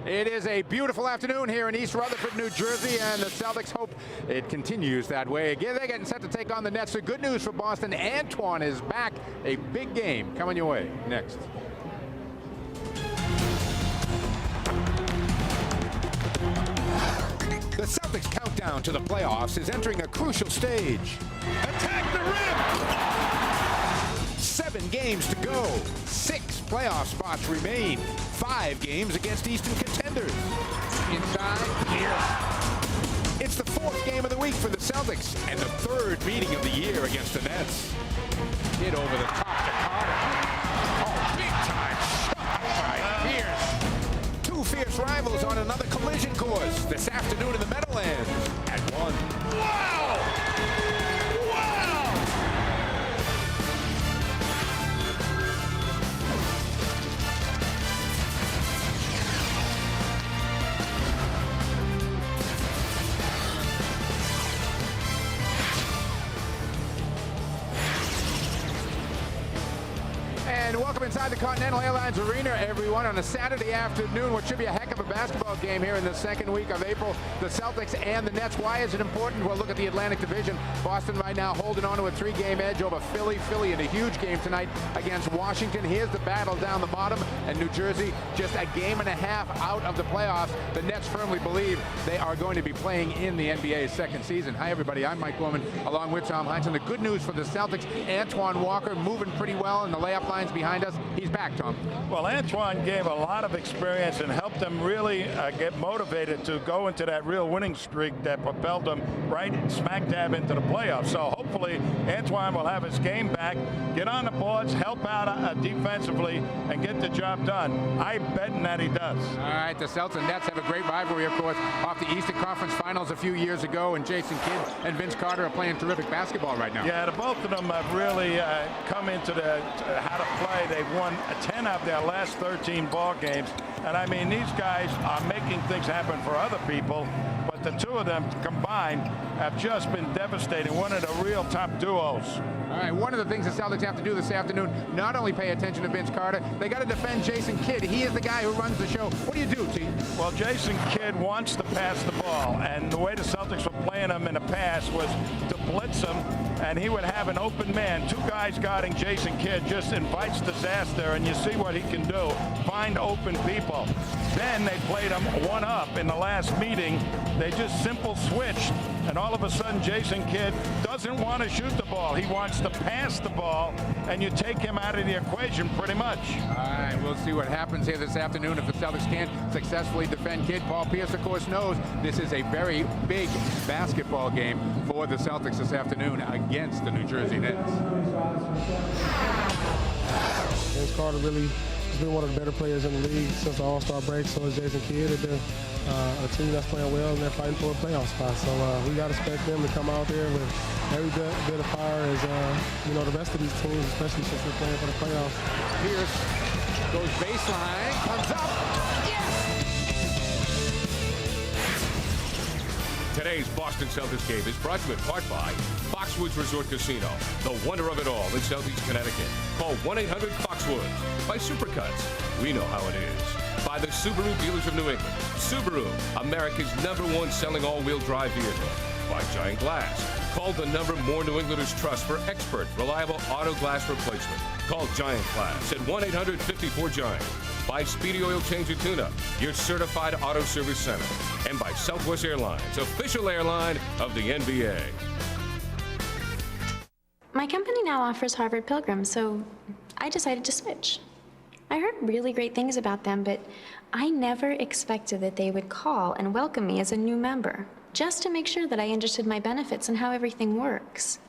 It is a beautiful afternoon here in East Rutherford, New Jersey, and the Celtics hope it continues that way. Again, they're getting set to take on the Nets. So good news for Boston. Antoine is back. A big game coming your way next. The Celtics countdown to the playoffs is entering a crucial stage. Attack the rim! 7 games to go. 6 playoff spots remain. 5 games against Eastern contenders. Inside, here. It's the 4th game of the week for the Celtics and the 3rd meeting of the year against the Nets. Hit over the top to Carter. Oh, big time shot by Pierce. 2 fierce rivals on another collision course this afternoon in the Meadowlands at 1. Wow! And welcome inside the Continental Airlines Arena, everyone, on a Saturday afternoon, what should be a heck of a basketball game here in the 2nd week of April. The Celtics and the Nets. Why is it important? Well, look at the Atlantic Division. Boston right now holding on to a 3-game edge over Philly. Philly in a huge game tonight against Washington. Here's the battle down the bottom. And New Jersey just a game and a half out of the playoffs. The Nets firmly believe they are going to be playing in the NBA's 2nd season. Hi, everybody. I'm Mike Gorman, along with Tom Heinsohn. The good news for the Celtics, Antoine Walker moving pretty well in the layup lines behind us. He's back, Tom. Well, Antoine gave a lot of experience and helped them really get motivated to go into that real winning streak that propelled them right smack dab into the playoffs. So hopefully Antoine will have his game back, get on the boards, help out defensively, and get the job done. I'm betting that he does. All right, the Celtics and Nets have a great rivalry, of course, off the Eastern Conference Finals a few years ago, and Jason Kidd and Vince Carter are playing terrific basketball right now. Yeah, the both of them have really come into how to play. They've won 10 of their last 13 ball games. And I mean, these guys are making things happen for other people, but the two of them combined have just been devastating. One of the real top duos. All right, one of the things the Celtics have to do this afternoon, not only pay attention to Vince Carter, they got to defend Jason Kidd. He is the guy who runs the show. What do you do, T? Well, Jason Kidd wants to pass the ball, and the way the Celtics were playing him in the past was to blitz him, and he would have an open man. 2 guys guarding Jason Kidd just invites disaster, and you see what he can do. Find open people. Then they played him 1-up in the last meeting. They just simple switched, and all of a sudden Jason Kidd doesn't want to shoot the ball. He wants to pass the ball, and you take him out of the equation pretty much. All right, we'll see what happens here this afternoon if the Celtics can't successfully defend Kidd. Paul Pierce, of course, knows this is a very big basketball game for the Celtics this afternoon against the New Jersey Nets. Vince Carter really has been one of the better players in the league since the All-Star break. So is Jason Kidd. They've been a team that's playing well, and they're fighting for a playoff spot. So we got to expect them to come out there with every bit of fire as the rest of these teams, especially since they're playing for the playoffs. Pierce goes baseline, comes up. Yes! Today's Boston Celtics game is brought to you in part by Foxwoods Resort Casino, the wonder of it all in Southeast Connecticut. Call 1-800-FOXWOODS. By Supercuts, we know how it is. By the Subaru Dealers of New England. Subaru, America's #1 selling all-wheel drive vehicle. By Giant Glass. Call the number more New Englanders trust for expert, reliable auto glass replacement. Call Giant Glass at 1-800-54-GIANT. By Speedy Oil Change and Tune-Up, your certified auto service center. And by Southwest Airlines, official airline of the NBA. My company now offers Harvard Pilgrim, so I decided to switch. I heard really great things about them, but I never expected that they would call and welcome me as a new member, just to make sure that I understood my benefits and how everything works.